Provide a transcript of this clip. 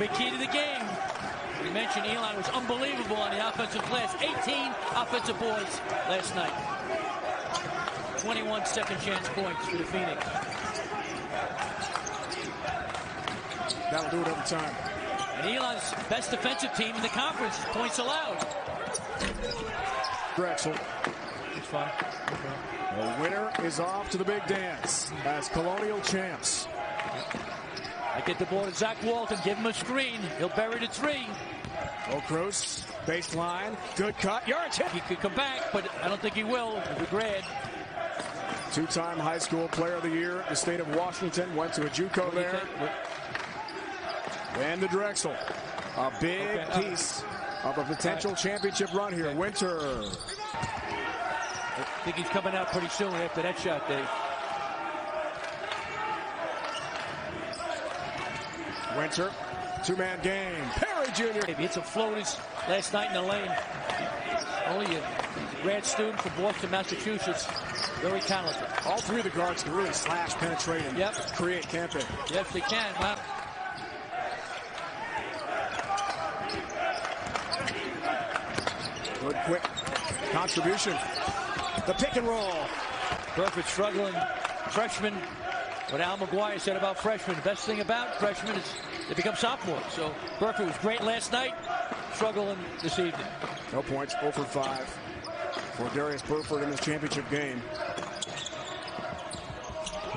Big key to the game. We mentioned Elon was unbelievable on the offensive glass. 18 offensive boards last night. 21 second chance points for the Phoenix. That'll do it every time. And Elon's best defensive team in the conference, points allowed. Drexel. It's fine. The winner is off to the big dance as Colonial champs. I get the ball to Zach Walton, give him a screen. He'll bury the three. O'Cruz, baseline, good cut. Yards hit. He could come back, but I don't think he will. He'll be grad. Two-time high school player of the year. The state of Washington went to a JUCO there. And the Drexel. A big piece of a potential championship run here. Winter. I think he's coming out pretty soon after that shot, Dave. Winter, two-man game. Perry Jr. He hit some floaters last night in the lane. Only a grad student from Boston, Massachusetts. Very talented. All three of the guards can really slash, penetrate, and create, can't they? Yes, they can. Wow. Good quick contribution. The pick and roll. Burford struggling. Freshman. What Al McGuire said about freshmen. The best thing about freshmen is they become sophomores. So Burford was great last night. Struggling this evening. No points. 0 for 5 for Darius Burford in this championship game.